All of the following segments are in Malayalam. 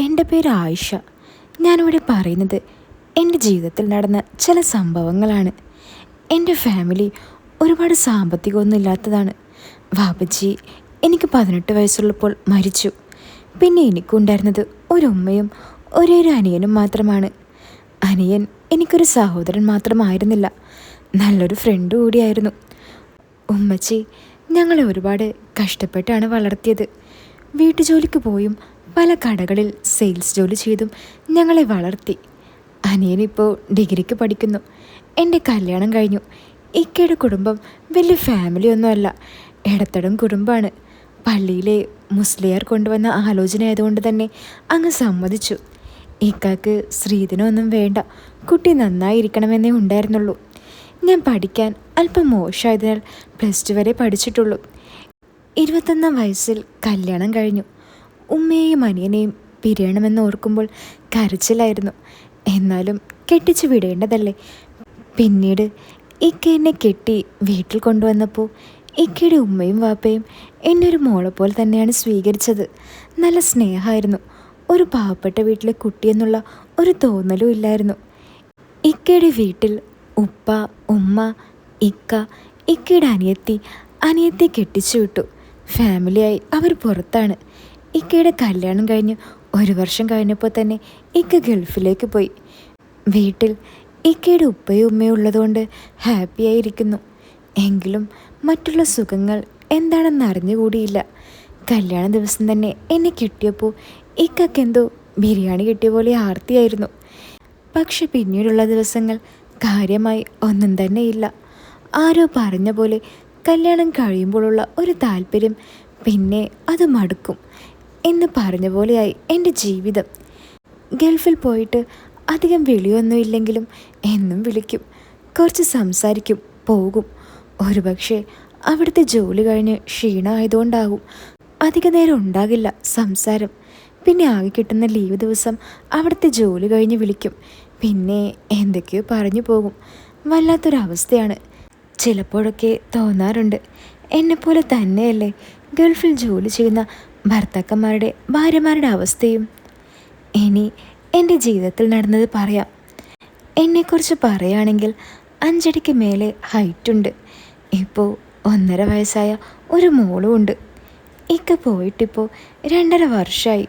എൻ്റെ പേര് ആയിഷ. ഞാനിവിടെ പറയുന്നത് എൻ്റെ ജീവിതത്തിൽ നടന്ന ചില സംഭവങ്ങളാണ്. എൻ്റെ ഫാമിലി ഒരുപാട് സാമ്പത്തികമൊന്നും ഇല്ലാത്തതാണ്. വാപ്പച്ചി എനിക്ക് 18 വയസ്സുള്ളപ്പോൾ മരിച്ചു. പിന്നെ എനിക്കുണ്ടായിരുന്നത് ഒരു ഉമ്മയും ഒരേ ഒരു അനിയനും മാത്രമാണ്. അനിയൻ എനിക്കൊരു സഹോദരൻ മാത്രമായിരുന്നില്ല, നല്ലൊരു ഫ്രണ്ട് കൂടിയായിരുന്നു. ഉമ്മച്ചി ഞങ്ങളെ ഒരുപാട് കഷ്ടപ്പെട്ടാണ് വളർത്തിയത്. വീട്ടുജോലിക്ക് പോയും പല കടകളിൽ സെയിൽസ് ജോലി ചെയ്തും ഞങ്ങളെ വളർത്തി. അനിയനിപ്പോൾ ഡിഗ്രിക്ക് പഠിക്കുന്നു. എൻ്റെ കല്യാണം കഴിഞ്ഞു. ഇക്കയുടെ കുടുംബം വലിയ ഫാമിലിയൊന്നുമല്ല, ഇടത്തരം കുടുംബമാണ്. പള്ളിയിലെ മുസ്ലിയാർ കൊണ്ടുവന്ന ആലോചനയായതുകൊണ്ട് തന്നെ അങ്ങ് സമ്മതിച്ചു. ഇക്കാക്ക് സ്ത്രീധനമൊന്നും വേണ്ട, കുട്ടി നന്നായിരിക്കണമെന്നേ ഉണ്ടായിരുന്നുള്ളൂ. ഞാൻ പഠിക്കാൻ അല്പം മോശമായതിനാൽ +2 വരെ പഠിച്ചിട്ടുള്ളൂ. 21 വയസ്സിൽ കല്യാണം കഴിഞ്ഞു. ഉമ്മയെയും അനിയനെയും പിരിയണമെന്ന് ഓർക്കുമ്പോൾ കരച്ചിലായിരുന്നു. എന്നാലും കെട്ടിച്ചു വിടേണ്ടതല്ലേ. പിന്നീട് ഇക്ക എന്നെ കെട്ടി വീട്ടിൽ കൊണ്ടുവന്നപ്പോൾ ഇക്കയുടെ ഉമ്മയും വാപ്പയും എന്നെ ഒരു മോളെപ്പോലെ തന്നെയാണ് സ്വീകരിച്ചത്. നല്ല സ്നേഹമായിരുന്നു. ഒരു പാവപ്പെട്ട വീട്ടിലെ കുട്ടിയെന്നുള്ള ഒരു തോന്നലും ഇല്ലായിരുന്നു. ഇക്കയുടെ വീട്ടിൽ ഉപ്പ, ഉമ്മ, ഇക്ക, ഇക്കയുടെ അനിയത്തി കെട്ടിച്ചു വിട്ടു. ഫാമിലിയായി അവർ പുറത്താണ്. ഇക്കയുടെ കല്യാണം കഴിഞ്ഞ് 1 വർഷം കഴിഞ്ഞപ്പോൾ തന്നെ ഇക്ക ഗൾഫിലേക്ക് പോയി. വീട്ടിൽ ഇക്കയുടെ ഉപ്പയും ഉമ്മയും ഉള്ളതുകൊണ്ട് ഹാപ്പിയായിരിക്കുന്നു. എങ്കിലും മറ്റുള്ള സുഖങ്ങൾ എന്താണെന്ന് അറിഞ്ഞുകൂടിയില്ല. കല്യാണ ദിവസം തന്നെ എന്നെ കിട്ടിയപ്പോൾ ഇക്കക്കെന്തോ ബിരിയാണി കിട്ടിയ പോലെ ആർത്തിയായിരുന്നു. പക്ഷെ പിന്നീടുള്ള ദിവസങ്ങൾ കാര്യമായി ഒന്നും തന്നെയില്ല. ആരോ പറഞ്ഞ പോലെ കല്യാണം കഴിയുമ്പോഴുള്ള ഒരു താല്പര്യം പിന്നെ അത് മടുക്കും എന്ന് പറഞ്ഞ പോലെയായി എൻ്റെ ജീവിതം. ഗൾഫിൽ പോയിട്ട് അധികം വിളിയൊന്നുമില്ലെങ്കിലും എന്നും വിളിക്കും, കുറച്ച് സംസാരിക്കും, പോകും. ഒരുപക്ഷെ അവിടുത്തെ ജോലി കഴിഞ്ഞ് ക്ഷീണമായതുകൊണ്ടാകും അധിക നേരം ഉണ്ടാകില്ല സംസാരം. പിന്നെ ആകെ കിട്ടുന്ന ലീവ് ദിവസം അവിടുത്തെ ജോലി കഴിഞ്ഞ് വിളിക്കും, പിന്നെ എന്തൊക്കെയോ പറഞ്ഞു പോകും. വല്ലാത്തൊരവസ്ഥയാണ്. ചിലപ്പോഴൊക്കെ തോന്നാറുണ്ട്, എന്നെപ്പോലെ തന്നെയല്ലേ ഗൾഫിൽ ജോലി ചെയ്യുന്ന ഭർത്താക്കന്മാരുടെ ഭാര്യമാരുടെ അവസ്ഥയും. ഇനി എൻ്റെ ജീവിതത്തിൽ നടന്നത് പറയാം. എന്നെക്കുറിച്ച് പറയുകയാണെങ്കിൽ 5 അടിക്ക് മേലെ ഹൈറ്റുണ്ട്. ഇപ്പോൾ 1.5 വയസ്സായ ഒരു മോളും ഉണ്ട്. ഇക്ക പോയിട്ടിപ്പോൾ 2.5 വർഷമായി.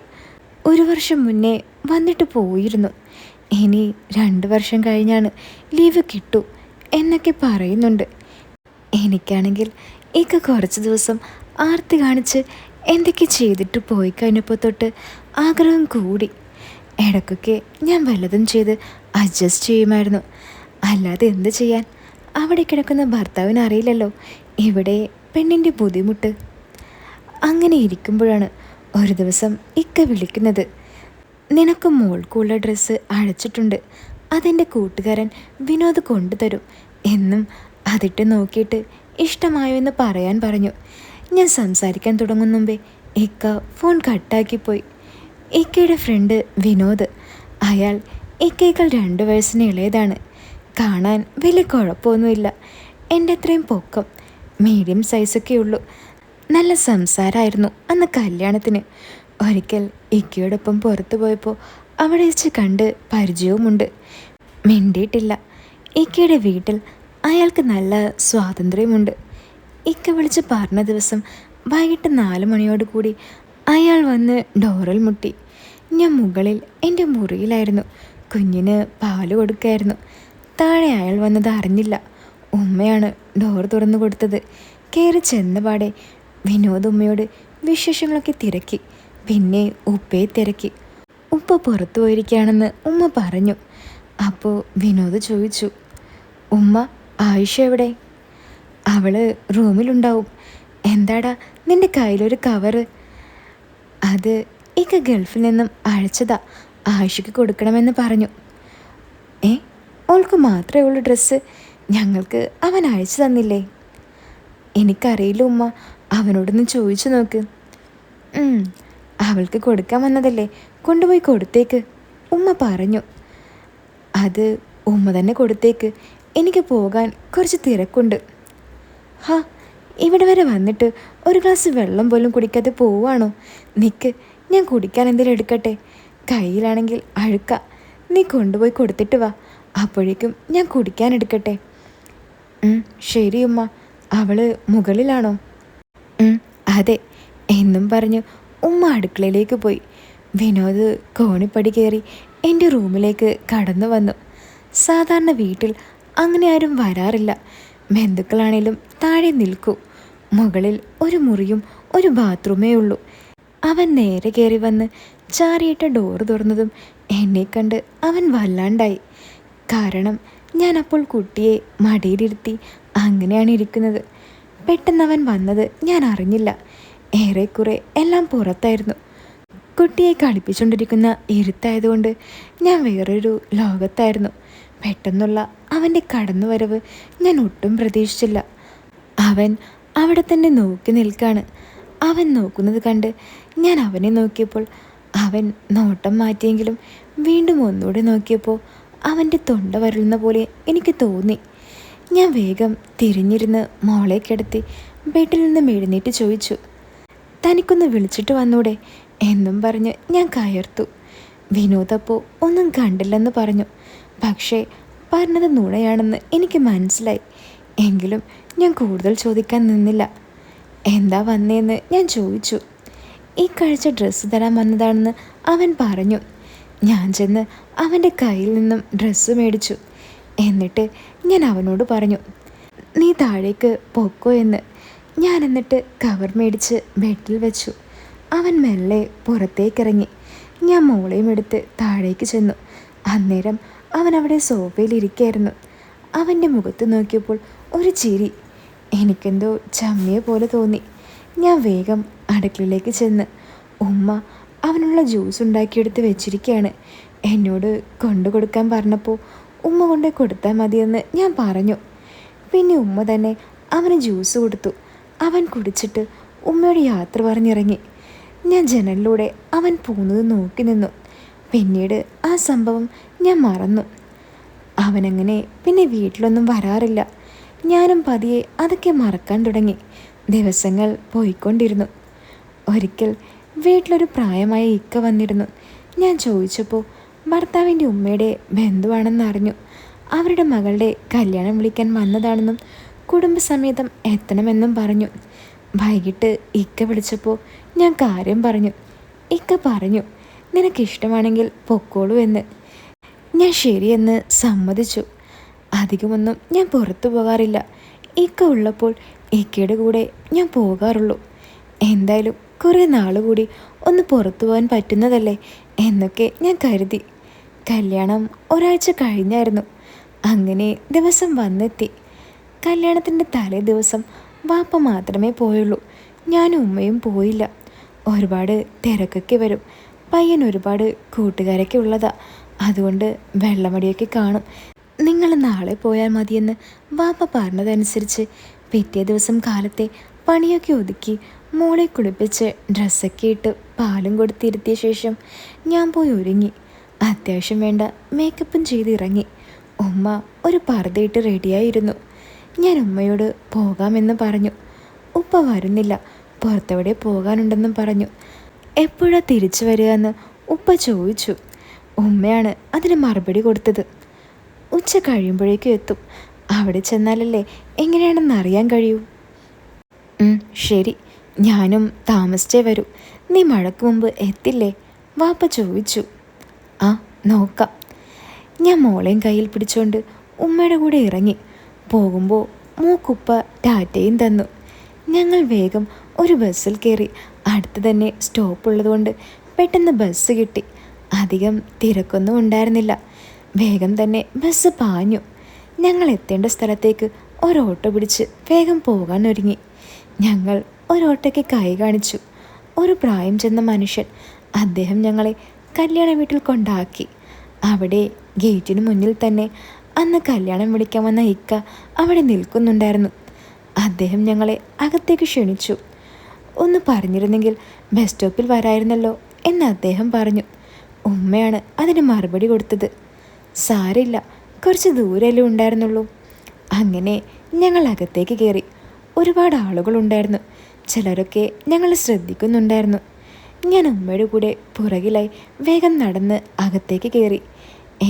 1 വർഷം മുന്നേ വന്നിട്ട് പോയിരുന്നു. ഇനി 2 വർഷം കഴിഞ്ഞാണ് ലീവ് കിട്ടൂ എന്നൊക്കെ പറയുന്നുണ്ട്. എനിക്കാണെങ്കിൽ ഇക്ക കുറച്ച് ദിവസം ആർത്തി കാണിച്ച് എന്തൊക്കെ ചെയ്തിട്ട് പോയി കഴിഞ്ഞപ്പോൾ തൊട്ട് ആഗ്രഹം കൂടി. ഇടയ്ക്കൊക്കെ ഞാൻ വല്ലതും ചെയ്ത് അഡ്ജസ്റ്റ് ചെയ്യുമായിരുന്നു. അല്ലാതെ എന്ത് ചെയ്യാൻ? അവിടെ കിടക്കുന്ന ഭർത്താവിന് അറിയില്ലല്ലോ ഇവിടെ പെണ്ണിൻ്റെ ബുദ്ധിമുട്ട്. അങ്ങനെ ഇരിക്കുമ്പോഴാണ് ഒരു ദിവസം ഇക്ക വിളിക്കുന്നത്. നിനക്ക് മോൾക്കുള്ള ഡ്രസ്സ് അഴച്ചിട്ടുണ്ട്, അതെൻ്റെ കൂട്ടുകാരൻ വിനോദ് കൊണ്ടുതരും എന്നും അതിട്ട് നോക്കിയിട്ട് ഇഷ്ടമായോ എന്ന് പറയാൻ പറഞ്ഞു. ഞാൻ സംസാരിക്കാൻ തുടങ്ങും മുമ്പേ ഇക്ക ഫോൺ കട്ടാക്കിപ്പോയി. ഇക്കയുടെ ഫ്രണ്ട് വിനോദ്. അയാൾ ഇക്കയേക്കാൾ 2 വയസ്സിന് ഇളയതാണ്. കാണാൻ വലിയ കുഴപ്പമൊന്നുമില്ല. എൻ്റെ അത്രയും പൊക്കം, മീഡിയം സൈസൊക്കെ ഉള്ളൂ. നല്ല സംസാരമായിരുന്നു അന്ന് കല്യാണത്തിന്. ഒരിക്കൽ ഇക്കയോടൊപ്പം പുറത്തു പോയപ്പോൾ അവിടെ വെച്ച് കണ്ട് പരിചയവുമുണ്ട്. മിണ്ടിയിട്ടില്ല. ഇക്കയുടെ വീട്ടിൽ അയാൾക്ക് നല്ല സ്വാതന്ത്ര്യമുണ്ട്. ഇക്ക വിളിച്ച് പറഞ്ഞ ദിവസം വൈകിട്ട് 4 മണിയോട് കൂടി അയാൾ വന്ന് ഡോറിൽ മുട്ടി. ഞാൻ മുകളിൽ എൻ്റെ മുറിയിലായിരുന്നു. കുഞ്ഞിന് പാല് കൊടുക്കായിരുന്നു. താഴെ അയാൾ വന്നത് അറിഞ്ഞില്ല. ഉമ്മയാണ് ഡോർ തുറന്നു കൊടുത്തത്. കയറി ചെന്നപാടെ വിനോദ് ഉമ്മയോട് വിശേഷങ്ങളൊക്കെ തിരക്കി. പിന്നെ ഉപ്പയെ തിരക്കി. ഉപ്പ പുറത്തു പോയിരിക്കുകയാണെന്ന് ഉമ്മ പറഞ്ഞു. അപ്പോൾ വിനോദ് ചോദിച്ചു, ഉമ്മ, ആയിഷ എവിടെ? അവള് റൂമിലുണ്ടാവും. എന്താടാ നിൻ്റെ കയ്യിലൊരു കവറ്? അത് ഇക്ക ഗൾഫിൽ നിന്നും അയച്ചതാ, ആയിഷയ്ക്ക് കൊടുക്കണമെന്ന് പറഞ്ഞു. ഓൾക്ക് മാത്രമേ ഉള്ളൂ ഡ്രസ്സ്, ഞങ്ങൾക്ക് അവൻ അയച്ചു തന്നില്ലേ? എനിക്കറിയില്ല ഉമ്മ, അവനോടൊന്ന് ചോദിച്ചു നോക്ക്. അവൾക്ക് കൊടുക്കാൻ വന്നതല്ലേ, കൊണ്ടുപോയി കൊടുത്തേക്ക്, ഉമ്മ പറഞ്ഞു. അത് ഉമ്മ തന്നെ കൊടുത്തേക്ക്, എനിക്ക് പോകാൻ കുറച്ച് തിരക്കുണ്ട്. ഹാ, ഇവിടെ വരെ വന്നിട്ട് ഒരു ഗ്ലാസ് വെള്ളം പോലും കുടിക്കാതെ പോവാണോ? നിൽക്ക്, ഞാൻ കുടിക്കാൻ എന്തെങ്കിലും എടുക്കട്ടെ. കയ്യിലാണെങ്കിൽ അഴുക്ക. നീ കൊണ്ടുപോയി കൊടുത്തിട്ട് വാ, അപ്പോഴേക്കും ഞാൻ കുടിക്കാനെടുക്കട്ടെ. ശരി ഉമ്മ. അവള് മുകളിലാണോ? അതെ എന്നും പറഞ്ഞു ഉമ്മ അടുക്കളയിലേക്ക് പോയി. വിനോദ് കോണിപ്പടി കയറി എൻ്റെ റൂമിലേക്ക് കടന്നു വന്നു. സാധാരണ വീട്ടിൽ അങ്ങനെ ആരും വരാറില്ല. ബന്ധുക്കളാണേലും താഴെ നിൽക്കൂ. മുകളിൽ ഒരു മുറിയും ഒരു ബാത്റൂമേ ഉള്ളൂ. അവൻ നേരെ കയറി വന്ന് ചാരിയിട്ട ഡോറ് തുറന്നതും എന്നെ കണ്ട് അവൻ വല്ലാണ്ടായി. കാരണം ഞാൻ അപ്പോൾ കുട്ടിയെ മടിയിലിരുത്തി അങ്ങനെയാണ് ഇരിക്കുന്നത്. പെട്ടെന്ന് അവൻ വന്നത് ഞാൻ അറിഞ്ഞില്ല. ഏറെക്കുറെ എല്ലാം പുറത്തായിരുന്നു. കുട്ടിയെ കളിപ്പിച്ചുകൊണ്ടിരിക്കുന്ന ഇരുത്തായതുകൊണ്ട് ഞാൻ വേറൊരു ലോകത്തായിരുന്നു. പെട്ടെന്നുള്ള അവൻ്റെ കടന്നുവരവ് ഞാൻ ഒട്ടും പ്രതീക്ഷിച്ചില്ല. അവൻ അവിടെ തന്നെ നോക്കി നിൽക്കാണ്. അവൻ നോക്കുന്നത് കണ്ട് ഞാൻ അവനെ നോക്കിയപ്പോൾ അവൻ നോട്ടം മാറ്റിയെങ്കിലും വീണ്ടും ഒന്നുകൂടെ നോക്കിയപ്പോൾ അവൻ്റെ തൊണ്ട വരളുന്ന പോലെ എനിക്ക് തോന്നി. ഞാൻ വേഗം തിരിഞ്ഞിരുന്ന് മോളെ കിടത്തി ബെഡിൽ നിന്ന് എഴുന്നേറ്റ് ചോദിച്ചു, തനിക്കൊന്ന് വിളിച്ചിട്ട് വന്നൂടെ എന്നും പറഞ്ഞ് ഞാൻ കയർത്തു. വിനോദപ്പോൾ ഒന്നും കണ്ടില്ലെന്ന് പറഞ്ഞു. പക്ഷേ പറഞ്ഞത് നുണയാണെന്ന് എനിക്ക് മനസ്സിലായി. എങ്കിലും ഞാൻ കൂടുതൽ ചോദിക്കാൻ നിന്നില്ല. എന്താ വന്നേന്ന് ഞാൻ ചോദിച്ചു. ഈ കഴിച്ച ഡ്രസ്സ് തരാൻ വന്നതാണെന്ന് അവൻ പറഞ്ഞു. ഞാൻ ചെന്ന് അവൻ്റെ കയ്യിൽ നിന്നും ഡ്രസ്സ് മേടിച്ചു. എന്നിട്ട് ഞാൻ അവനോട് പറഞ്ഞു, നീ താഴേക്ക് പൊക്കോ എന്ന്. ഞാൻ എന്നിട്ട് കവർ മേടിച്ച് ബെഡിൽ വെച്ചു. അവൻ മെല്ലെ പുറത്തേക്കിറങ്ങി. ഞാൻ മോളെയും എടുത്ത് താഴേക്ക് ചെന്നു. അന്നേരം അവൻ അവിടെ സോഫയിലിരിക്കായിരുന്നു. അവൻ്റെ മുഖത്ത് നോക്കിയപ്പോൾ ഒരു ചിരി. എനിക്കെന്തോ ചമ്മിയെ പോലെ തോന്നി. ഞാൻ വേഗം അടുക്കളയിലേക്ക് ചെന്ന് ഉമ്മ അവനുള്ള ജ്യൂസ് ഉണ്ടാക്കിയെടുത്ത് വെച്ചിരിക്കുകയാണ്. എന്നോട് കൊണ്ടു കൊടുക്കാൻ പറഞ്ഞപ്പോൾ ഉമ്മ കൊണ്ട് കൊടുത്താൽ മതിയെന്ന് ഞാൻ പറഞ്ഞു. പിന്നെ ഉമ്മ തന്നെ അവന് ജ്യൂസ് കൊടുത്തു. അവൻ കുടിച്ചിട്ട് ഉമ്മയോട് യാത്ര പറഞ്ഞിറങ്ങി. ഞാൻ ജനലിലൂടെ അവൻ പോകുന്നത് നോക്കി നിന്നു. പിന്നീട് ആ സംഭവം ഞാൻ മറന്നു. അവനങ്ങനെ പിന്നെ വീട്ടിലൊന്നും വരാറില്ല. ഞാനും പതിയെ അതൊക്കെ മറക്കാൻ തുടങ്ങി. ദിവസങ്ങൾ പോയിക്കൊണ്ടിരുന്നു. ഒരിക്കൽ വീട്ടിലൊരു പ്രായമായ ഇക്ക വന്നിരുന്നു. ഞാൻ ചോദിച്ചപ്പോൾ ഭർത്താവിൻ്റെ ഉമ്മയുടെ ബന്ധുവാണെന്നറിഞ്ഞു. അവരുടെ മകളുടെ കല്യാണം വിളിക്കാൻ വന്നതാണെന്നും കുടുംബസമേതം എത്തണമെന്നും പറഞ്ഞു. വൈകിട്ട് ഇക്ക വിളിച്ചപ്പോൾ ഞാൻ കാര്യം പറഞ്ഞു. ഇക്ക പറഞ്ഞു, നിനക്കിഷ്ടമാണെങ്കിൽ പൊക്കോളൂ എന്ന്. ഞാൻ ശരിയെന്ന് സമ്മതിച്ചു. അധികമൊന്നും ഞാൻ പുറത്തു പോകാറില്ല. ഇക്ക ഉള്ളപ്പോൾ ഇക്കയുടെ കൂടെ ഞാൻ പോകാറുള്ളൂ. എന്തായാലും കുറേ നാളുകൂടി ഒന്ന് പുറത്തു പോകാൻ പറ്റുന്നതല്ലേ എന്നൊക്കെ ഞാൻ കരുതി. കല്യാണം ഒരാഴ്ച കഴിഞ്ഞായിരുന്നു. അങ്ങനെ ദിവസം വന്നെത്തി. കല്യാണത്തിൻ്റെ തലേ ദിവസം വാപ്പ മാത്രമേ പോയുള്ളൂ. ഞാനും ഉമ്മയും പോയില്ല. ഒരുപാട് തിരക്കൊക്കെ വരും. പയ്യൻ ഒരുപാട് കൂട്ടുകാരൊക്കെ ഉള്ളതാ. അതുകൊണ്ട് വെള്ളമടിയൊക്കെ കാണും. നിങ്ങൾ നാളെ പോയാൽ മതിയെന്ന് വാപ്പ പറഞ്ഞതനുസരിച്ച് പിറ്റേ ദിവസം കാലത്തെ പണിയൊക്കെ ഒതുക്കി മോളെ കുളിപ്പിച്ച് ഡ്രസ്സൊക്കെ ഇട്ട് പാലും കൊടുത്തിരുത്തിയ ശേഷം ഞാൻ പോയി ഒരുങ്ങി. അത്യാവശ്യം വേണ്ട മേക്കപ്പും ചെയ്തിറങ്ങി. ഉമ്മ ഒരു പർദ്ദയിട്ട് റെഡിയായിരുന്നു. ഞാൻ ഉമ്മയോട് പോകാമെന്ന് പറഞ്ഞു. ഉപ്പ വരുന്നില്ല, പുറത്തെവിടെ പോകാനുണ്ടെന്നും പറഞ്ഞു. എപ്പോഴാ തിരിച്ചു വരിക എന്ന് ഉപ്പ ചോദിച്ചു. ഉമ്മയാണ് അതിന് മറുപടി കൊടുത്തത്. ഉച്ച കഴിയുമ്പോഴേക്കും എത്തും. അവിടെ ചെന്നാലല്ലേ എങ്ങനെയാണെന്ന് അറിയാൻ കഴിയൂ. ശരി, ഞാനും താമസിച്ചേ വരൂ. നീ മഴയ്ക്ക് മുമ്പ് എത്തില്ലേ? വാപ്പ ചോദിച്ചു. ആ, നോക്കാം. ഞാൻ മോളെയും കയ്യിൽ പിടിച്ചുകൊണ്ട് ഉമ്മയുടെ കൂടെ ഇറങ്ങി. പോകുമ്പോൾ മൂക്കുപ്പ ടാറ്റയും തന്നു. ഞങ്ങൾ വേഗം ഒരു ബസ്സിൽ കയറി. അടുത്ത് തന്നെ സ്റ്റോപ്പുള്ളതുകൊണ്ട് പെട്ടെന്ന് ബസ് കിട്ടി. അധികം തിരക്കൊന്നും ഉണ്ടായിരുന്നില്ല. വേഗം തന്നെ ബസ് പാഞ്ഞു. ഞങ്ങൾ എത്തേണ്ട സ്ഥലത്തേക്ക് ഒരോട്ടോ പിടിച്ച് വേഗം പോകാൻ ഒരുങ്ങി. ഞങ്ങൾ ഒരോട്ടയ്ക്ക് കൈ കാണിച്ചു. ഒരു പ്രായം ചെന്ന മനുഷ്യൻ. അദ്ദേഹം ഞങ്ങളെ കല്യാണ വീട്ടിൽ കൊണ്ടാക്കി. അവിടെ ഗേറ്റിന് മുന്നിൽ തന്നെ അന്ന് കല്യാണം വിളിക്കാൻ വന്ന ഇക്ക അവിടെ നിൽക്കുന്നുണ്ടായിരുന്നു. അദ്ദേഹം ഞങ്ങളെ അകത്തേക്ക് ക്ഷണിച്ചു. ഒന്ന് പറഞ്ഞിരുന്നെങ്കിൽ ബസ് സ്റ്റോപ്പിൽ വരായിരുന്നല്ലോ എന്ന് അദ്ദേഹം പറഞ്ഞു. ഉമ്മയാണ് അതിന് മറുപടി കൊടുത്തത്. സാരില്ല, കുറച്ച് ദൂരമല്ലേ ഉണ്ടായിരുന്നുള്ളൂ. അങ്ങനെ ഞങ്ങൾ അകത്തേക്ക് കയറി. ഒരുപാട് ആളുകളുണ്ടായിരുന്നു. ചിലരൊക്കെ ഞങ്ങൾ ശ്രദ്ധിക്കുന്നുണ്ടായിരുന്നു. ഞാൻ ഉമ്മയുടെ കൂടെ പുറകിലായി വേഗം നടന്ന് അകത്തേക്ക് കയറി.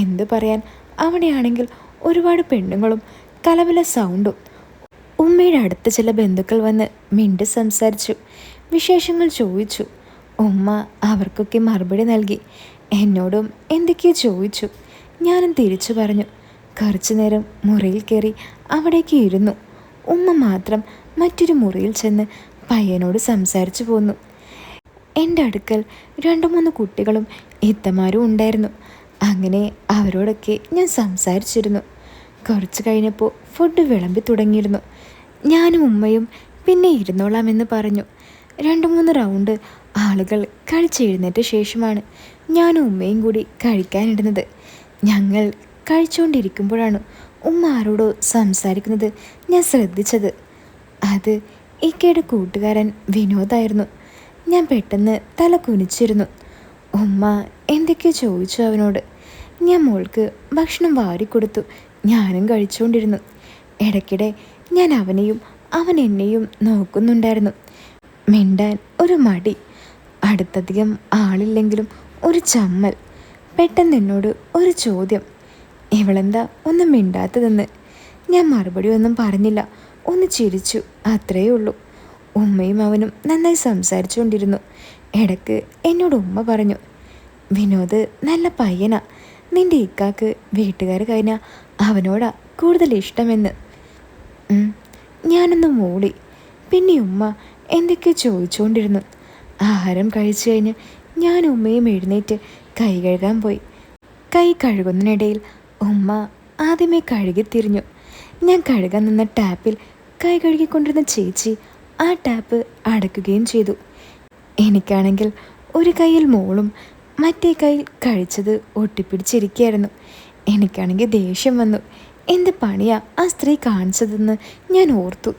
എന്തു പറയാൻ, അവിടെയാണെങ്കിൽ ഒരുപാട് പെണ്ണുങ്ങളും കലപില സൗണ്ടും. ഉമ്മയുടെ അടുത്ത ചില ബന്ധുക്കൾ വന്ന് മിണ്ടി സംസാരിച്ചു, വിശേഷങ്ങൾ ചോദിച്ചു. ഉമ്മ അവർക്കൊക്കെ മറുപടി നൽകി. എന്നോടും എന്തൊക്കെയോ ചോദിച്ചു. ഞാനും തിരിച്ചു പറഞ്ഞു. കുറച്ചു നേരം മുറിയിൽ കയറി അവിടേക്ക് ഇരുന്നു. ഉമ്മ മാത്രം മറ്റൊരു മുറിയിൽ ചെന്ന് പയ്യനോട് സംസാരിച്ചു പോന്നു. എൻ്റെ അടുക്കൽ 2-3 കുട്ടികളും ഇത്തമാരും ഉണ്ടായിരുന്നു. അങ്ങനെ അവരോടൊക്കെ ഞാൻ സംസാരിച്ചിരുന്നു. കുറച്ച് കഴിഞ്ഞപ്പോൾ ഫുഡ് വിളമ്പി തുടങ്ങിയിരുന്നു. ഞാനും ഉമ്മയും പിന്നെ ഇരുന്നോളാമെന്ന് പറഞ്ഞു. 2-3 റൗണ്ട് ആളുകൾ കഴിച്ചെഴുന്നേറ്റ ശേഷമാണ് ഞാനും ഉമ്മയും കൂടി കഴിക്കാനിടുന്നത്. ഞങ്ങൾ കഴിച്ചുകൊണ്ടിരിക്കുമ്പോഴാണ് ഉമ്മ ആരോടോ സംസാരിക്കുന്നത് ഞാൻ ശ്രദ്ധിച്ചത്. അത് ഇക്കയുടെ കൂട്ടുകാരൻ വിനോദായിരുന്നു. ഞാൻ പെട്ടെന്ന് തല കുനിച്ചിരുന്നു. ഉമ്മ എന്തൊക്കെയോ ചോദിച്ചു അവനോട്. ഞാൻ മോൾക്ക് ഭക്ഷണം വാരിക്കൊടുത്തു. ഞാനും കഴിച്ചുകൊണ്ടിരുന്നു. ഇടയ്ക്കിടെ ഞാൻ അവനെയും അവൻ എന്നെയും നോക്കുന്നുണ്ടായിരുന്നു. മിണ്ടാൻ ഒരു മടി, അടുത്തധികം ആളില്ലെങ്കിലും ഒരു ചമ്മൽ. പെട്ടെന്ന് എന്നോട് ഒരു ചോദ്യം, ഇവളെന്താ ഒന്നും മിണ്ടാത്തതെന്ന്. ഞാൻ മറുപടി ഒന്നും പറഞ്ഞില്ല, ഒന്ന് ചിരിച്ചു, അത്രയേ ഉള്ളൂ. ഉമ്മയും അവനും നന്നായി സംസാരിച്ചുകൊണ്ടിരുന്നു. ഇടയ്ക്ക് എന്നോട് ഉമ്മ പറഞ്ഞു, വിനോദ് നല്ല പയ്യനാ, നിന്റെ ഇക്കാക്ക് വീട്ടുകാർ കഴിഞ്ഞാൽ അവനോടാ കൂടുതൽ ഇഷ്ടമെന്ന്. ഞാനൊന്ന് മൂളി. പിന്നെ ഉമ്മ എന്തൊക്കെയോ ചോദിച്ചുകൊണ്ടിരുന്നു. ആഹാരം കഴിച്ചു കഴിഞ്ഞ് ഞാൻ ഉമ്മയും എഴുന്നേറ്റ് കൈ കഴുകാൻ പോയി. കൈ കഴുകുന്നതിനിടയിൽ ഉമ്മ ആദ്യമേ കഴുകിത്തിരിഞ്ഞു. ഞാൻ കഴുകാൻ നിന്ന ടാപ്പിൽ കൈ കഴുകിക്കൊണ്ടിരുന്ന ചേച്ചി ആ ടാപ്പ് അടയ്ക്കുകയും ചെയ്തു. എനിക്കാണെങ്കിൽ ഒരു കൈയിൽ മോളും മറ്റേ കൈയിൽ കഴിച്ചത് ഒട്ടിപ്പിടിച്ചിരിക്കുകയായിരുന്നു. എനിക്കാണെങ്കിൽ ദേഷ്യം വന്നു. എന്ത് പണിയാ ആ സ്ത്രീ കാണിച്ചതെന്ന് ഞാൻ ഓർത്തു.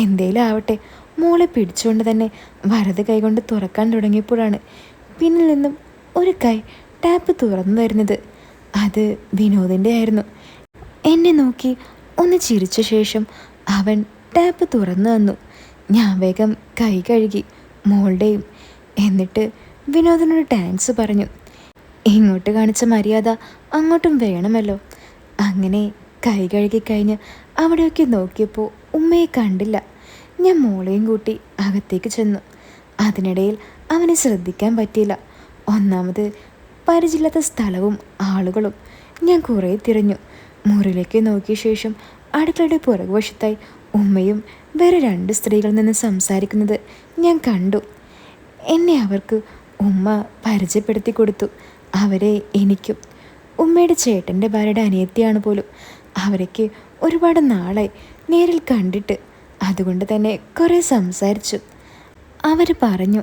എന്തേലും ആവട്ടെ, മോളെ പിടിച്ചുകൊണ്ട് തന്നെ വലത് കൈകൊണ്ട് തുറക്കാൻ തുടങ്ങിയപ്പോഴാണ് പിന്നിൽ നിന്നും ഒരു കൈ ടാപ്പ് തുറന്നു തരുന്നത്. അത് വിനോദിൻ്റെ ആയിരുന്നു. എന്നെ നോക്കി ഒന്ന് ചിരിച്ച ശേഷം അവൻ ടാപ്പ് തുറന്നു തന്നു. ഞാൻ വേഗം കൈ കഴുകി, മോളുടെയും. എന്നിട്ട് വിനോദിനോട് താങ്ക്സ് പറഞ്ഞു. ഇങ്ങോട്ട് കാണിച്ച മര്യാദ അങ്ങോട്ടും വേണമല്ലോ. അങ്ങനെ കൈ കഴുകി കഴിഞ്ഞ് അവിടെയൊക്കെ നോക്കിയപ്പോൾ ഉമ്മയെ കണ്ടില്ല. ഞാൻ മോളെയും കൂട്ടി അകത്തേക്ക് ചെന്നു. അതിനിടയിൽ അവനെ ശ്രദ്ധിക്കാൻ പറ്റിയില്ല. ഒന്നാമത് പരിചില്ലാത്ത സ്ഥലവും ആളുകളും. ഞാൻ കുറേ തിരഞ്ഞു. മുറിയിലേക്ക് നോക്കിയ ശേഷം അടുക്കളയുടെ പുറകുവശത്തായി ഉമ്മയും വേറെ 2 സ്ത്രീകളിൽ നിന്ന് സംസാരിക്കുന്നത് ഞാൻ കണ്ടു. എന്നെ അവർക്ക് ഉമ്മ പരിചയപ്പെടുത്തി കൊടുത്തു. അവരെ എനിക്കും. ഉമ്മയുടെ ചേട്ടൻ്റെ ഭാര്യയുടെ അനിയത്തിയാണ് പോലും. അവരൊക്കെ ഒരുപാട് നാളായി നേരിൽ കണ്ടിട്ട്. അതുകൊണ്ട് തന്നെ കുറേ സംസാരിച്ചു. അവർ പറഞ്ഞു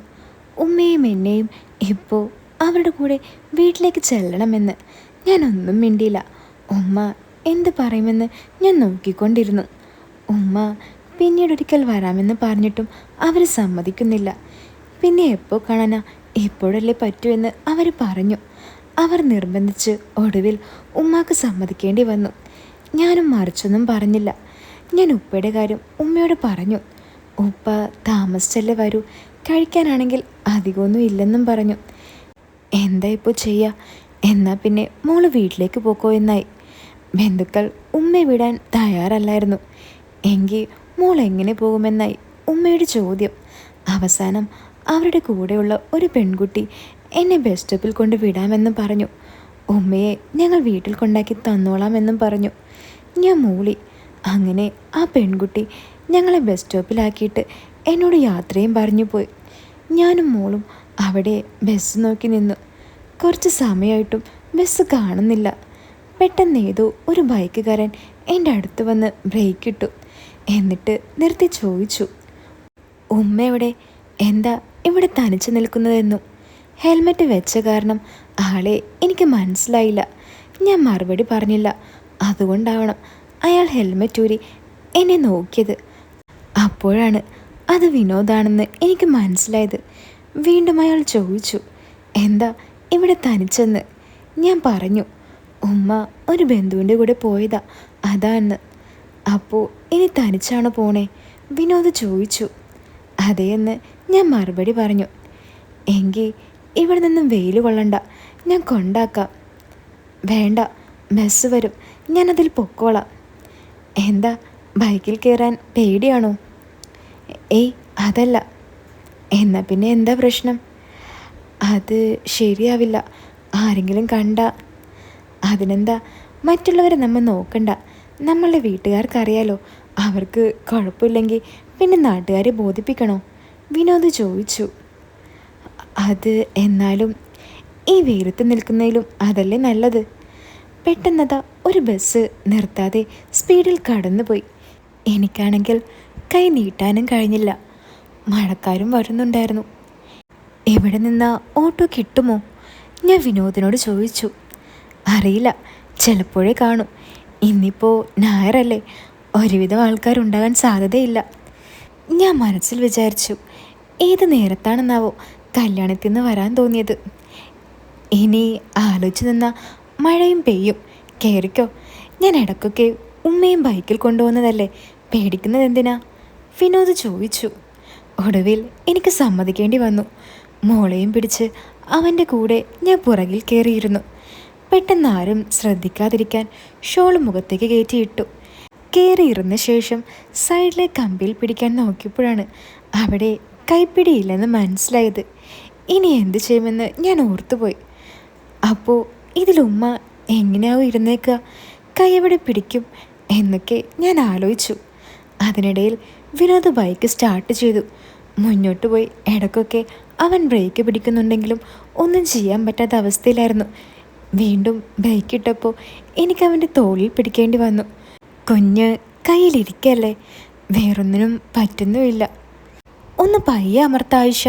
ഉമ്മയും എന്നെയും ഇപ്പോൾ അവരുടെ കൂടെ വീട്ടിലേക്ക് ചെല്ലണമെന്ന്. ഞാനൊന്നും മിണ്ടിയില്ല. ഉമ്മ എന്ത് പറയുമെന്ന് ഞാൻ നോക്കിക്കൊണ്ടിരുന്നു. ഉമ്മ പിന്നീടൊരിക്കൽ വരാമെന്ന് പറഞ്ഞിട്ടും അവർ സമ്മതിക്കുന്നില്ല. പിന്നെ എപ്പോൾ കാണാനാ, ഇപ്പോഴല്ലേ പറ്റുമെന്ന് അവർ പറഞ്ഞു. അവർ നിർബന്ധിച്ച് ഒടുവിൽ ഉമ്മാക്ക് സമ്മതിക്കേണ്ടി വന്നു. ഞാനും മറിച്ചൊന്നും പറഞ്ഞില്ല. ഞാൻ ഉപ്പയുടെ കാര്യം ഉമ്മയോട് പറഞ്ഞു. ഉപ്പ താമസിച്ചല്ലേ വരൂ, കഴിക്കാനാണെങ്കിൽ അധികമൊന്നും ഇല്ലെന്നും പറഞ്ഞു. എന്താ ഇപ്പോൾ ചെയ്യുക? എന്നാൽ പിന്നെ മോള് വീട്ടിലേക്ക് പോക്കോ എന്നായി. ബന്ധുക്കൾ ഉമ്മയെ വിടാൻ തയ്യാറല്ലായിരുന്നു. എങ്കിൽ മോൾ എങ്ങനെ പോകുമെന്നായി ഉമ്മയുടെ ചോദ്യം. അവസാനം അവരുടെ കൂടെയുള്ള ഒരു പെൺകുട്ടി എന്നെ ബസ് സ്റ്റോപ്പിൽ കൊണ്ട് വിടാമെന്ന് പറഞ്ഞു. ഉമ്മയെ ഞങ്ങൾ വീട്ടിൽ കൊണ്ടാക്കി തന്നോളാമെന്നും പറഞ്ഞു. ഞാൻ മൂളി. അങ്ങനെ ആ പെൺകുട്ടി ഞങ്ങളെ ബസ് സ്റ്റോപ്പിലാക്കിയിട്ട് എന്നോട് യാത്രയും പറഞ്ഞു പോയി. ഞാനും മോളും അവിടെ ബസ് നോക്കി നിന്നു. കുറച്ച് സമയമായിട്ടും ബസ് കാണുന്നില്ല. പെട്ടെന്ന് ഏതോ ഒരു ബൈക്കുകാരൻ എൻ്റെ അടുത്ത് വന്ന് ബ്രേക്ക് ഇട്ടു. എന്നിട്ട് നിർത്തി ചോദിച്ചു, ഉമ്മ എവിടെ? എന്താ ഇവിടെ തനിച്ച് നിൽക്കുന്നതെന്നും. ഹെൽമെറ്റ് വെച്ച കാരണം ആളെ എനിക്ക് മനസ്സിലായില്ല. ഞാൻ മറുപടി പറഞ്ഞില്ല. അതുകൊണ്ടാവണം അയാൾ ഹെൽമെറ്റ് ഊരി എന്നെ നോക്കിയത്. അപ്പോഴാണ് അത് വിനോദാണെന്ന് എനിക്ക് മനസ്സിലായത്. വീണ്ടും അയാൾ ചോദിച്ചു, എന്താ ഇവിടെ തനിച്ചെന്ന്. ഞാൻ പറഞ്ഞു, ഉമ്മ ഒരു ബന്ധുവിൻ്റെ കൂടെ പോയതാ, അതാന്ന്. അപ്പോൾ ഇനി തനിച്ചാണോ പോണേ? വിനോദ് ചോദിച്ചു. അതേയെന്ന് ഞാൻ മറുപടി പറഞ്ഞു. എങ്കിൽ ഇവിടെ നിന്നും വെയിൽ കൊള്ളണ്ട, ഞാൻ കൊണ്ടാക്കാം. വേണ്ട, ബസ് വരും, ഞാനതിൽ പൊക്കോളാം. എന്താ, ബൈക്കിൽ കയറാൻ പേടിയാണോ? ഏയ് അതല്ല. എന്നാൽ പിന്നെ എന്താ പ്രശ്നം? അത് ശരിയാവില്ല, ആരെങ്കിലും കണ്ട. അതിനെന്താ, മറ്റുള്ളവരെ നമ്മൾ നോക്കണ്ട, നമ്മളുടെ വീട്ടുകാർക്കറിയാലോ. അവർക്ക് കുഴപ്പമില്ലെങ്കിൽ പിന്നെ നാട്ടുകാരെ ബോധിപ്പിക്കണോ? വിനോദ് ചോദിച്ചു. അത് എന്നാലും ഈ വെയിലത്ത് നിൽക്കുന്നതിലും അതല്ലേ നല്ലത്. പെട്ടെന്നതാ ഒരു ബസ് നിർത്താതെ സ്പീഡിൽ കടന്നുപോയി. എനിക്കാണെങ്കിൽ കൈ നീട്ടാനും കഴിഞ്ഞില്ല. മഴക്കാരും വരുന്നുണ്ടായിരുന്നു. എവിടെ നിന്നാ ഓട്ടോ കിട്ടുമോ? ഞാൻ വിനോദിനോട് ചോദിച്ചു. അറിയില്ല, ചിലപ്പോഴേ കാണും. ഇന്നിപ്പോൾ ഞായറല്ലേ, ഒരുവിധം ആൾക്കാരുണ്ടാകാൻ സാധ്യതയില്ല. ഞാൻ മനസ്സിൽ വിചാരിച്ചു. ഏത് നേരത്താണെന്നാവോ കല്യാണത്തിൽ നിന്ന് വരാൻ തോന്നിയത്. ഇനി ആലോചിച്ച് നിന്നാൽ മഴയും പെയ്യും. കയറിക്കോ. ഞാൻ ഇടയ്ക്കൊക്കെ ഉമ്മയും ബൈക്കിൽ കൊണ്ടുപോകുന്നതല്ലേ, പേടിക്കുന്നത് എന്തിനാ? വിനോദ് ചോദിച്ചു. ഒടുവിൽ എനിക്ക് സമ്മതിക്കേണ്ടി വന്നു. മോളെയും പിടിച്ച് അവൻ്റെ കൂടെ ഞാൻ പുറകിൽ കയറിയിരുന്നു. പെട്ടെന്ന് ആരും ശ്രദ്ധിക്കാതിരിക്കാൻ ഷോൾ മുഖത്തേക്ക് കയറ്റിയിട്ടു. കയറിയിരുന്ന ശേഷം സൈഡിലെ കമ്പിയിൽ പിടിക്കാൻ നോക്കിയപ്പോഴാണ് അവിടെ കൈപ്പിടിയില്ലെന്ന് മനസ്സിലായത്. ഇനി എന്ത് ചെയ്യുമെന്ന് ഞാൻ ഓർത്തുപോയി. അപ്പോൾ ഇതിലുമ്മ എങ്ങനെയാവും ഇരുന്നേക്കുക, കൈ എവിടെ പിടിക്കും എന്നൊക്കെ ഞാൻ ആലോചിച്ചു. അതിനിടയിൽ വിനോദ് ബൈക്ക് സ്റ്റാർട്ട് ചെയ്തു. മുന്നോട്ട് പോയി ഇടയ്ക്കൊക്കെ അവൻ ബ്രേക്ക് പിടിക്കുന്നുണ്ടെങ്കിലും ഒന്നും ചെയ്യാൻ പറ്റാത്ത അവസ്ഥയിലായിരുന്നു. വീണ്ടും ബൈക്കിട്ടപ്പോൾ എനിക്ക് അവൻ്റെ തോളിൽ പിടിക്കേണ്ടി വന്നു. കുഞ്ഞ് കയ്യിലിരിക്കല്ലേ, വേറൊന്നിനും പറ്റുന്നുമില്ല. ഒന്ന് പയ്യെ അമർത്ത ആയിഷ,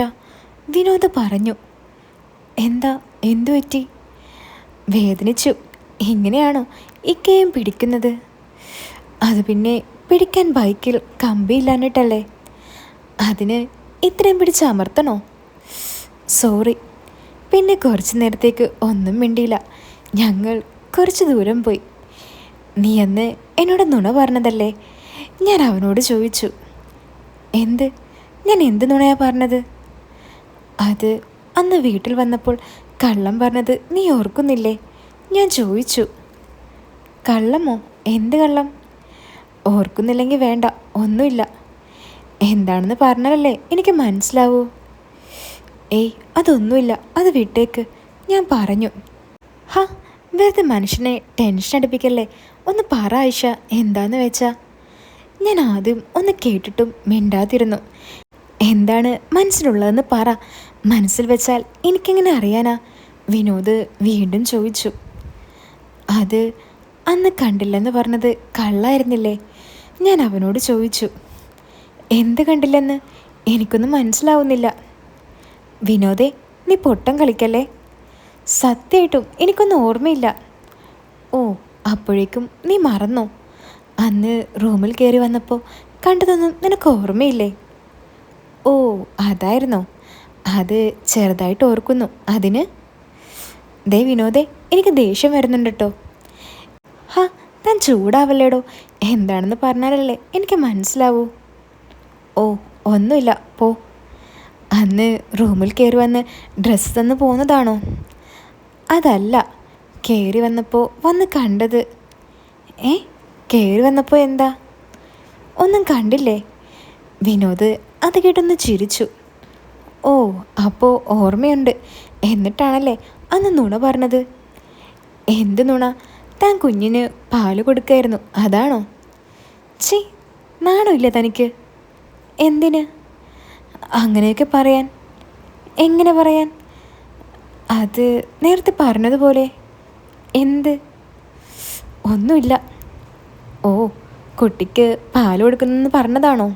വിനോദ് പറഞ്ഞു. എന്താ, എന്തു പറ്റി? വേദനിച്ചു. ഇങ്ങനെയാണോ ഇക്കയും പിടിക്കുന്നത്? അത് പിന്നെ പിടിക്കാൻ ബൈക്കിൽ കമ്പിയില്ലാഞ്ഞിട്ടല്ലേ. അതിന് ഇത്രയും പിടിച്ച് അമർത്തണോ? സോറി. പിന്നെ കുറച്ച് നേരത്തേക്ക് ഒന്നും മിണ്ടിയില്ല. ഞങ്ങൾ കുറച്ച് ദൂരം പോയി. നീ അന്ന് എന്നോട് നുണ പറഞ്ഞതല്ലേ? ഞാൻ അവനോട് ചോദിച്ചു. എന്ത്? ഞാൻ എന്ത് നുണയാ പറഞ്ഞത്? അത് അന്ന് വീട്ടിൽ വന്നപ്പോൾ കള്ളം പറഞ്ഞത് നീ ഓർക്കുന്നില്ലേ? ഞാൻ ചോദിച്ചു. കള്ളമോ? എന്ത് കള്ളം? ഓർക്കുന്നില്ലെങ്കിൽ വേണ്ട, ഒന്നുമില്ല. എന്താണെന്ന് പറഞ്ഞാലല്ലേ എനിക്ക് മനസ്സിലാവൂ. ഏയ് അതൊന്നുമില്ല, അത് വിട്ടേക്ക്, ഞാൻ പറഞ്ഞു. ഹാ, വെറുതെ മനുഷ്യനെ ടെൻഷൻ അടുപ്പിക്കല്ലേ. ഒന്ന് പറ ആയിഷ, എന്താന്ന് വെച്ചാ. ഞാൻ ആദ്യം ഒന്ന് കേട്ടിട്ടും മിണ്ടാതിരുന്നു. എന്താണ് മനസ്സിലുള്ളതെന്ന് പറ. മനസ്സിൽ വെച്ചാൽ എനിക്കെങ്ങനെ അറിയാനാ? വിനോദ് വീണ്ടും ചോദിച്ചു. അത് അന്ന് കണ്ടില്ലെന്ന് പറഞ്ഞത് കള്ളായിരുന്നില്ലേ? ഞാൻ അവനോട് ചോദിച്ചു. എന്ത് കണ്ടില്ലെന്ന്? എനിക്കൊന്നും മനസ്സിലാവുന്നില്ല. വിനോദേ, നീ പൊട്ടം കളിക്കല്ലേ. സത്യമായിട്ടും എനിക്കൊന്നും ഓർമ്മയില്ല. ഓ, അപ്പോഴേക്കും നീ മറന്നോ? അന്ന് റൂമിൽ കയറി വന്നപ്പോൾ കണ്ടതൊന്നും നിനക്ക് ഓർമ്മയില്ലേ? ഓ, അതായിരുന്നോ? അത് ചെറുതായിട്ട് ഓർക്കുന്നു. അതിന് ദേ വിനോദേ, എനിക്ക് ദേഷ്യം വരുന്നുണ്ട് കേട്ടോ. ഹാ, താൻ ചൂടാവല്ലേടോ. എന്താണെന്ന് പറഞ്ഞാലല്ലേ എനിക്ക് മനസ്സിലാവൂ. ഓ, ഒന്നുമില്ല, പോ. അന്ന് റൂമിൽ കയറി വന്ന് ഡ്രസ്സ് തന്ന് പോകുന്നതാണോ? അതല്ല, കയറി വന്നപ്പോൾ വന്ന് കണ്ടത്. കയറി വന്നപ്പോൾ എന്താ? ഒന്നും കണ്ടില്ലേ? വിനോദ് അത് കേട്ടൊന്ന് ചിരിച്ചു. ഓ, അപ്പോൾ ഓർമ്മയുണ്ട്. എന്നിട്ടാണല്ലേ അന്ന് നുണ പറഞ്ഞത്? എന്ത് നുണ? താൻ കുഞ്ഞിന് പാല് കൊടുക്കായിരുന്നു, അതാണോ? ചി, നാണമില്ല തനിക്ക്? എന്തിന് അങ്ങനെയൊക്കെ പറയാൻ? എങ്ങനെ പറയാൻ? അത് നേരത്തെ പറഞ്ഞതുപോലെ. എന്ത്? ഒന്നുമില്ല. ഓ, കുട്ടിക്ക് പാല് കൊടുക്കുന്നെന്ന് പറഞ്ഞതാണോ?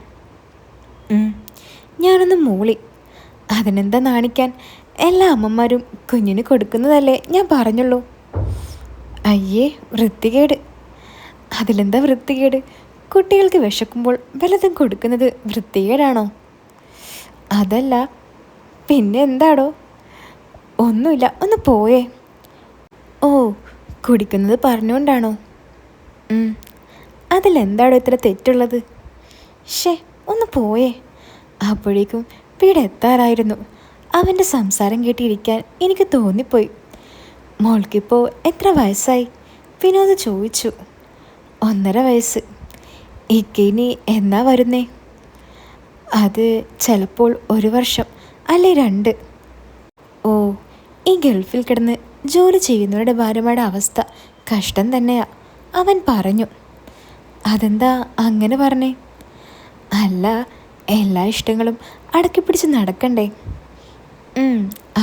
ഞാനൊന്ന് മൂളി. അതിനെന്താ നാണിക്കാൻ? എല്ലാ അമ്മമാരും കുഞ്ഞിന് കൊടുക്കുന്നതല്ലേ ഞാൻ പറഞ്ഞുള്ളൂ. അയ്യേ, വൃത്തികേട്. അതിലെന്താ വൃത്തികേട്? കുട്ടികൾക്ക് വിശക്കുമ്പോൾ വല്ലതും കൊടുക്കുന്നത് വൃത്തികേടാണോ? അതല്ല പിന്നെ എന്താടോ? ഒന്നുമില്ല, ഒന്ന് പോയേ. ഓ, കുടിക്കുന്നത് പറഞ്ഞുകൊണ്ടാണോ? അതിലെന്താടോ ഇത്ര തെറ്റുള്ളത്? ഷേ, ഒന്ന് പോയേ. അപ്പോഴേക്കും വീടെത്താറായിരുന്നു. അവൻ്റെ സംസാരം കേട്ടിരിക്കാൻ എനിക്ക് തോന്നിപ്പോയി. മോൾക്കിപ്പോൾ എത്ര വയസ്സായി? വിനോദ് ചോദിച്ചു. 1.5 വയസ്സ്. ഇനി എന്നാ വരുന്നേ? അത് ചിലപ്പോൾ 1 വർഷം, അല്ലെ 2. ഓ, ഈ ഗൾഫിൽ കിടന്ന് ജോലി ചെയ്യുന്നവരുടെ ഭാര്യമാരുടെ അവസ്ഥ കഷ്ടം തന്നെയാ, അവൻ പറഞ്ഞു. അതെന്താ അങ്ങനെ പറഞ്ഞേ? അല്ല, എല്ലാ ഇഷ്ടങ്ങളും അടക്കി പിടിച്ച് നടക്കണ്ടേ.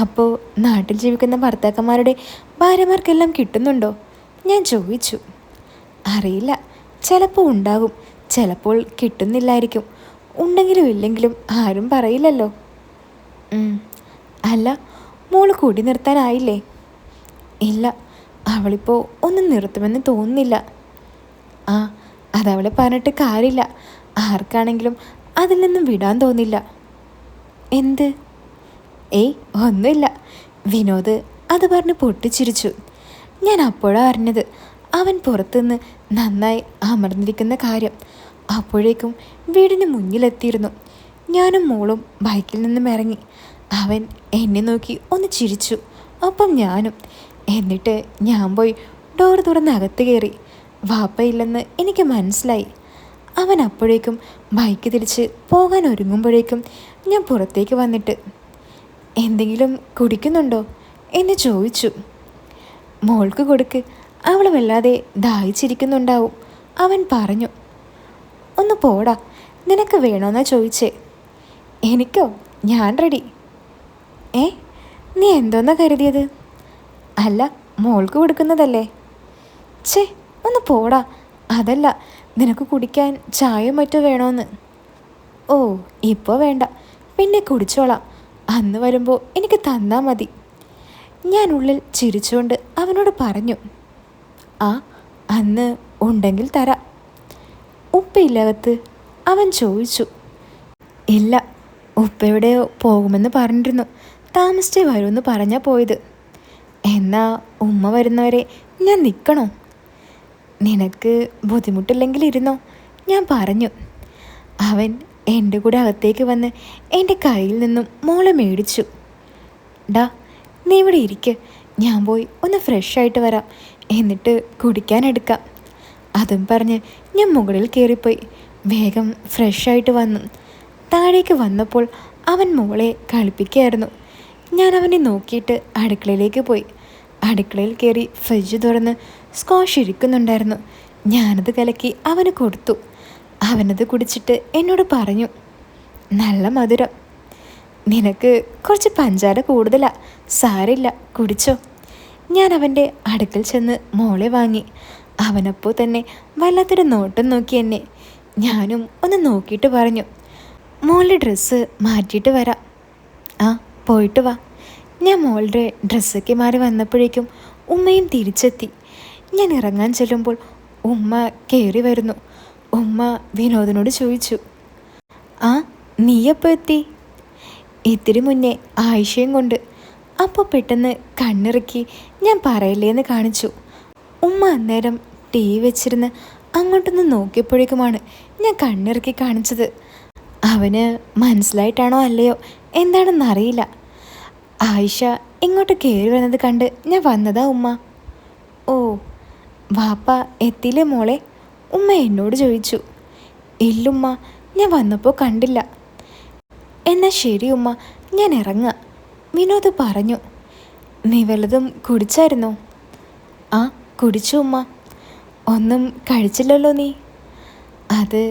അപ്പോൾ നാട്ടിൽ ജീവിക്കുന്ന ഭർത്താക്കന്മാരുടെ ഭാര്യമാർക്കെല്ലാം കിട്ടുന്നുണ്ടോ? ഞാൻ ചോദിച്ചു. അറിയില്ല, ചിലപ്പോൾ ഉണ്ടാകും, ചിലപ്പോൾ കിട്ടുന്നില്ലായിരിക്കും. ഉണ്ടെങ്കിലും ഇല്ലെങ്കിലും ആരും പറയില്ലല്ലോ. അല്ല, മോള് കൂടി നിർത്താനായില്ലേ? ഇല്ല, അവളിപ്പോൾ ഒന്നും നിർത്തുമെന്ന് തോന്നുന്നില്ല. ആ, അതവളെ പറഞ്ഞിട്ട് കാര്യമില്ല. ആർക്കാണെങ്കിലും അതിൽ നിന്നും വിടാൻ തോന്നില്ല. എന്ത്? ഏയ്, ഒന്നുമില്ല. വിനോദ് അത് പറഞ്ഞ് പൊട്ടിച്ചിരിച്ചു. ഞാൻ അപ്പോഴാണ് അറിഞ്ഞത് അവൻ പുറത്തുനിന്ന് നന്നായി അമർന്നിരിക്കുന്ന കാര്യം. അപ്പോഴേക്കും വീടിന് മുന്നിലെത്തിയിരുന്നു. ഞാനും മോളും ബൈക്കിൽ നിന്നും ഇറങ്ങി. അവൻ എന്നെ നോക്കി ഒന്ന് ചിരിച്ചു, ഒപ്പം ഞാനും. എന്നിട്ട് ഞാൻ പോയി ഡോർ തുറന്ന് അകത്ത് കയറി. വാപ്പയില്ലെന്ന് എനിക്ക് മനസ്സിലായി. അവൻ അപ്പോഴേക്കും ബൈക്ക് തിരിച്ച് പോകാൻ ഒരുങ്ങുമ്പോഴേക്കും ഞാൻ പുറത്തേക്ക് വന്നിട്ട്, എന്തെങ്കിലും കുടിക്കുന്നുണ്ടോ എന്ന് ചോദിച്ചു. മോൾക്ക് കൊടുക്ക്, അവൾ വല്ലാതെ ദാഹിച്ചിരിക്കുന്നുണ്ടാവും, അവൻ പറഞ്ഞു. ഒന്ന് പോടാ, നിനക്ക് വേണോന്നാ ചോദിച്ചേ. എനിക്കോ? ഞാൻ റെഡി. നീ എന്തോന്നാ കരുതിയത്? അല്ല, മോൾക്ക് കൊടുക്കുന്നതല്ലേ. ഛേ, ഒന്ന് പോടാ. അതല്ല, നിനക്ക് കുടിക്കാൻ ചായ മറ്റോ വേണോന്ന്. ഓ, ഇപ്പോൾ വേണ്ട, പിന്നെ കുടിച്ചോളാം. അന്ന് വരുമ്പോൾ എനിക്ക് തന്നാൽ മതി. ഞാൻ ഉള്ളിൽ ചിരിച്ചുകൊണ്ട് അവനോട് പറഞ്ഞു. ആ, അന്ന് ഉണ്ടെങ്കിൽ തരാം. ഉപ്പയില്ലകത്ത്? അവൻ ചോദിച്ചു. ഇല്ല, ഉപ്പയുടെയോ പോകുമെന്ന് പറഞ്ഞിരുന്നു. താമസിച്ചേ വരുമെന്ന് പറഞ്ഞാൽ പോയത്. എന്നാ ഉമ്മ വരുന്നവരെ ഞാൻ നിൽക്കണോ? നിനക്ക് ബുദ്ധിമുട്ടില്ലെങ്കിൽ ഇരുന്നോ, ഞാൻ പറഞ്ഞു. അവൻ എൻ്റെ കൂടെ അകത്തേക്ക് വന്ന് എൻ്റെ കയ്യിൽ നിന്നും മോളെ മേടിച്ചു. ഡാ, നീ ഇവിടെ ഇരിക്ക്, ഞാൻ പോയി ഒന്ന് ഫ്രഷായിട്ട് വരാം, എന്നിട്ട് കുടിക്കാനെടുക്കാം. അതും പറഞ്ഞ് ഞാൻ മുകളിൽ കയറിപ്പോയി വേഗം ഫ്രഷായിട്ട് വന്നു. താഴേക്ക് വന്നപ്പോൾ അവൻ മോളെ കളിപ്പിക്കുകയായിരുന്നു. ഞാൻ അവനെ നോക്കിയിട്ട് അടുക്കളയിലേക്ക് പോയി. അടുക്കളയിൽ കയറി ഫ്രിഡ്ജ് തുറന്ന് സ്ക്വാഷ് ഇരിക്കുന്നുണ്ടായിരുന്നു. ഞാനത് കലക്കി അവന് കൊടുത്തു. അവനത് കുടിച്ചിട്ട് എന്നോട് പറഞ്ഞു, നല്ല മധുരം. നിനക്ക് കുറച്ച് പഞ്ചാര കൂടുതലാ, സാരില്ല, കുടിച്ചോ. ഞാൻ അവൻ്റെ അടുക്കൽ ചെന്ന് മോളെ വാങ്ങി. അവനപ്പോൾ തന്നെ വല്ലാത്തൊരു നോട്ടം നോക്കി എന്നെ. ഞാനും ഒന്ന് നോക്കിയിട്ട് പറഞ്ഞു, മോളുടെ ഡ്രസ്സ് മാറ്റിയിട്ട് വരാം. ആ, പോയിട്ട് വാ. ഞാൻ മോളുടെ ഡ്രസ്സൊക്കെ മാറി വന്നപ്പോഴേക്കും ഉമ്മയും തിരിച്ചെത്തി. ഞാൻ ഇറങ്ങാൻ ചെല്ലുമ്പോൾ ഉമ്മ കയറി വരുന്നു. ഉമ്മ വിനോദിനോട് ചോദിച്ചു, ആ, നീയപ്പോൾ എത്തി? ഇത്തിരി മുന്നേ ആയിഷയും കൊണ്ട്. അപ്പോൾ പെട്ടെന്ന് കണ്ണിറുക്കി ഞാൻ പറയില്ലേന്ന് കാണിച്ചു. ഉമ്മ അന്നേരം ടീ വെച്ചിരുന്ന് അങ്ങോട്ടൊന്ന് നോക്കിയപ്പോഴേക്കുമാണ് ഞാൻ കണ്ണിറുക്കി കാണിച്ചത്. അവന് മനസ്സിലായിട്ടാണോ അല്ലയോ എന്താണെന്നറിയില്ല. ആയിഷ ഇങ്ങോട്ട് കയറി വരുന്നത് കണ്ട് ഞാൻ വന്നതാ ഉമ്മ. ഓ, വാപ്പ എത്തിയില്ലേ മോളെ? ഉമ്മ എന്നോട് ചോദിച്ചു. ഇല്ലുമ്മ, ഞാൻ വന്നപ്പോൾ കണ്ടില്ല. എന്നാൽ ശരി ഉമ്മ, ഞാൻ ഇറങ്ങാം, വിനോദ് പറഞ്ഞു. നീ വല്ലതും കുടിച്ചായിരുന്നോ? ആ, കുടിച്ചു ഉമ്മ. ഒന്നും കഴിച്ചില്ലല്ലോ നീ? അത്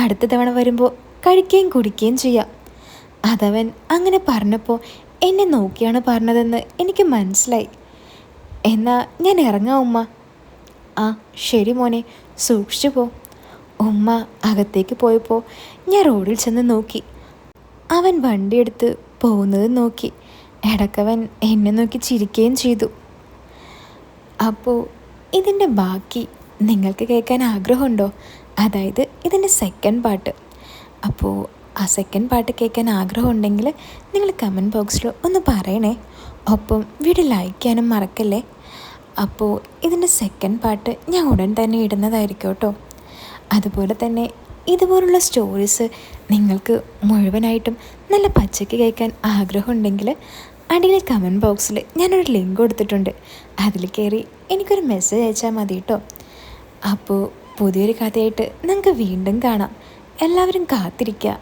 അടുത്ത തവണ വരുമ്പോൾ കഴിക്കുകയും കുടിക്കുകയും ചെയ്യാം. അതവൻ അങ്ങനെ പറഞ്ഞപ്പോൾ എന്നെ നോക്കിയാണ് പറഞ്ഞതെന്ന് എനിക്ക് മനസ്സിലായി. എന്നാ ഞാൻ ഇറങ്ങാം ഉമ്മ. ആ, ശരി മോനെ, സൂക്ഷിച്ചു പോ. ഉമ്മ അകത്തേക്ക് പോയപ്പോൾ ഞാൻ റോഡിൽ ചെന്ന് നോക്കി. അവൻ വണ്ടിയെടുത്ത് പോകുന്നത് നോക്കി. ഇടക്കവൻ എന്നെ നോക്കി ചിരിക്കുകയും ചെയ്തു. അപ്പോൾ ഇതിൻ്റെ ബാക്കി നിങ്ങൾക്ക് കേൾക്കാൻ ആഗ്രഹമുണ്ടോ? അതായത് ഇതിൻ്റെ സെക്കൻഡ് പാർട്ട്. അപ്പോൾ ആ സെക്കൻഡ് പാർട്ട് കേൾക്കാൻ ആഗ്രഹമുണ്ടെങ്കിൽ നിങ്ങൾ കമൻറ്റ് ബോക്സിൽ ഒന്ന് പറയണേ. ഒപ്പം വീഡിയോ ലൈക്ക് ചെയ്യാനും മറക്കല്ലേ. അപ്പോൾ ഇതിൻ്റെ സെക്കൻഡ് പാർട്ട് ഞാൻ ഉടൻ തന്നെ ഇടുന്നതായിരിക്കും കേട്ടോ. അതുപോലെ തന്നെ ഇതുപോലുള്ള സ്റ്റോറീസ് നിങ്ങൾക്ക് മുഴുവനായിട്ടും നല്ല പച്ചക്ക് കേൾക്കാൻ ആഗ്രഹമുണ്ടെങ്കിൽ അടിയിൽ കമൻറ്റ് ബോക്സിൽ ഞാനൊരു ലിങ്ക് കൊടുത്തിട്ടുണ്ട്. അതിൽ കയറി എനിക്കൊരു മെസ്സേജ് അയച്ചാൽ മതി കേട്ടോ. അപ്പോൾ പുതിയൊരു കഥയായിട്ട് നമുക്ക് വീണ്ടും കാണാം. എല്ലാവരും കാത്തിരിക്കുക.